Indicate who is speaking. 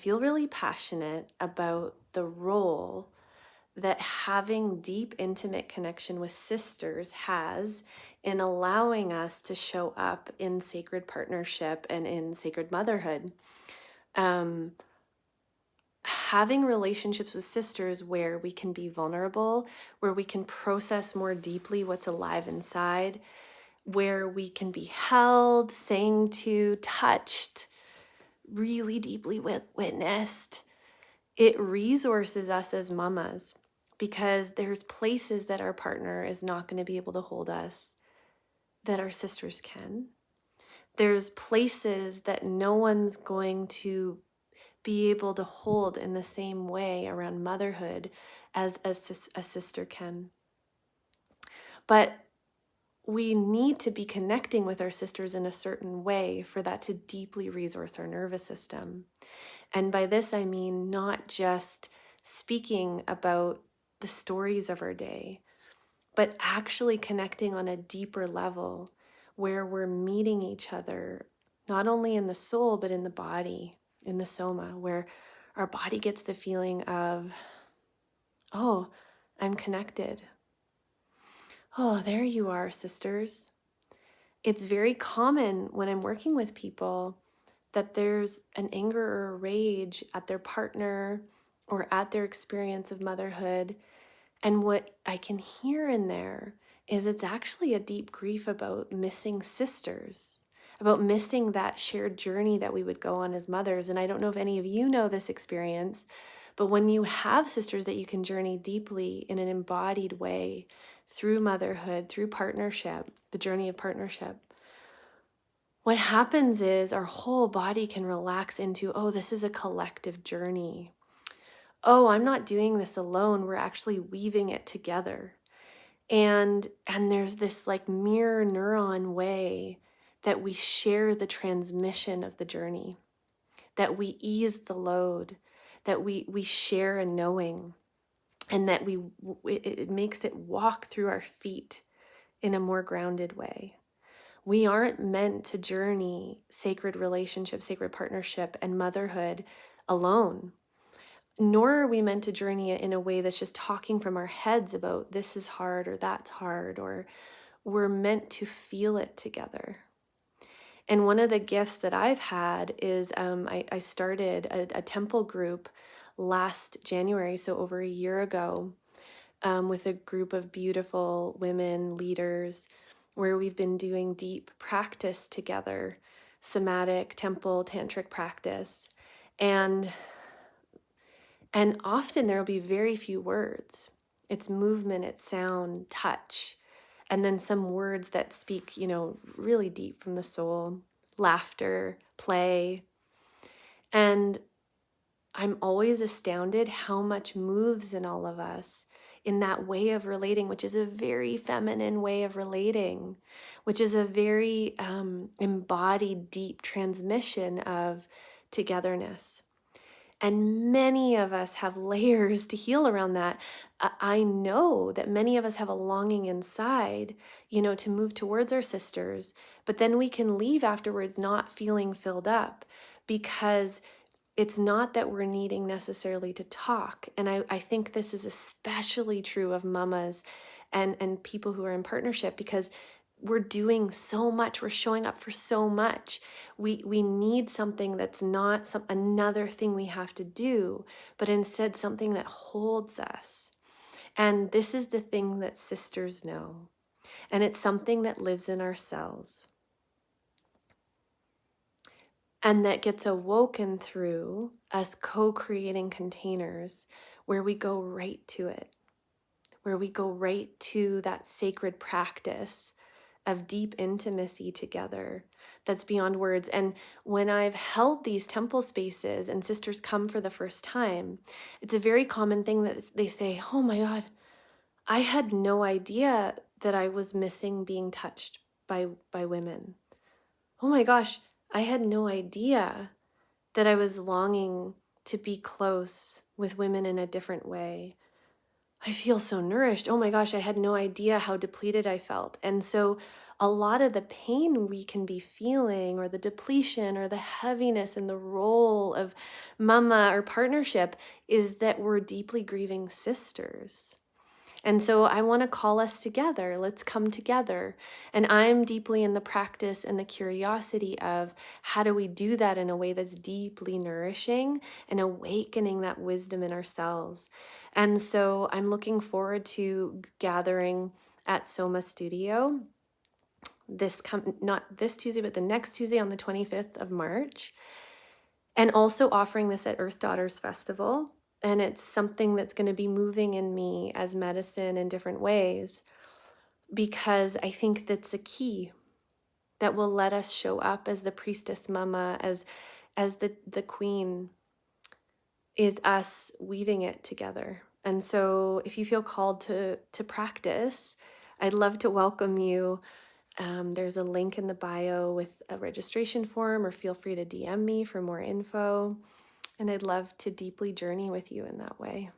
Speaker 1: feel really passionate about the role that having deep, intimate connection with sisters has in allowing us to show up in sacred partnership and in sacred motherhood. Um, Having relationships with sisters where we can be vulnerable, where we can process more deeply what's alive inside, where we can be held, sang to, touched, really deeply witnessed. It resources us as mamas because there's places that our partner is not going to be able to hold us that our sisters can. There's places that no one's going to be able to hold in the same way around motherhood as a sister can. But we need to be connecting with our sisters in a certain way for that to deeply resource our nervous system. And by this, I mean not just speaking about the stories of our day, but actually connecting on a deeper level where we're meeting each other, not only in the soul, but in the body, in the soma, where our body gets the feeling of, oh, I'm connected. Oh, there you are, sisters. It's very common when I'm working with people that there's an anger or a rage at their partner or at their experience of motherhood. And what I can hear in there is it's actually a deep grief about missing sisters, about missing that shared journey that we would go on as mothers. And I don't know if any of you know this experience, but when you have sisters that you can journey deeply in an embodied way through motherhood, through partnership, the journey of partnership, what happens is our whole body can relax into, oh, this is a collective journey. Oh, I'm not doing this alone. We're actually weaving it together. And there's this like mirror neuron way that we share the transmission of the journey, that we ease the load, that we share a knowing, and that it makes it walk through our feet in a more grounded way. We aren't meant to journey sacred relationship, sacred partnership, and motherhood alone, nor are we meant to journey it in a way that's just talking from our heads about this is hard or that's hard, or we're meant to feel it together. And one of the gifts that I've had is I started a temple group last January, so over a year ago, with a group of beautiful women leaders where we've been doing deep practice together, somatic, temple, tantric practice. And often there will be very few words. It's movement, it's sound, touch, and then some words that speak, really deep from the soul, laughter, play. And I'm always astounded how much moves in all of us in that way of relating, which is a very feminine way of relating, which is a very embodied, deep transmission of togetherness. And many of us have layers to heal around that. I know that many of us have a longing inside, to move towards our sisters, but then we can leave afterwards not feeling filled up because it's not that we're needing necessarily to talk. And I think this is especially true of mamas and people who are in partnership, because we're doing so much, we're showing up for so much. We need something that's not another thing we have to do, but instead something that holds us. And this is the thing that sisters know. And it's something that lives in our cells. And that gets awoken through us co-creating containers where we go right to it, where we go right to that sacred practice of deep intimacy together that's beyond words. And when I've held these temple spaces and sisters come for the first time, it's a very common thing that they say, oh my God, I had no idea that I was missing being touched by women. Oh my gosh, I had no idea that I was longing to be close with women in a different way. I feel so nourished. Oh my gosh, I had no idea how depleted I felt. And so a lot of the pain we can be feeling, or the depletion, or the heaviness in the role of mama or partnership, is that we're deeply grieving sisters. And so I want to call us together. Let's come together. And I'm deeply in the practice and the curiosity of how do we do that in a way that's deeply nourishing and awakening that wisdom in ourselves. And so I'm looking forward to gathering at Soma Studio not this Tuesday, but the next Tuesday on the 25th of March, and also offering this at Earth Daughters Festival. And it's something that's going to be moving in me as medicine in different ways, because I think that's a key that will let us show up as the priestess mama, as the queen, is us weaving it together. And so if you feel called to practice, I'd love to welcome you. There's a link in the bio with a registration form, or feel free to DM me for more info. And I'd love to deeply journey with you in that way.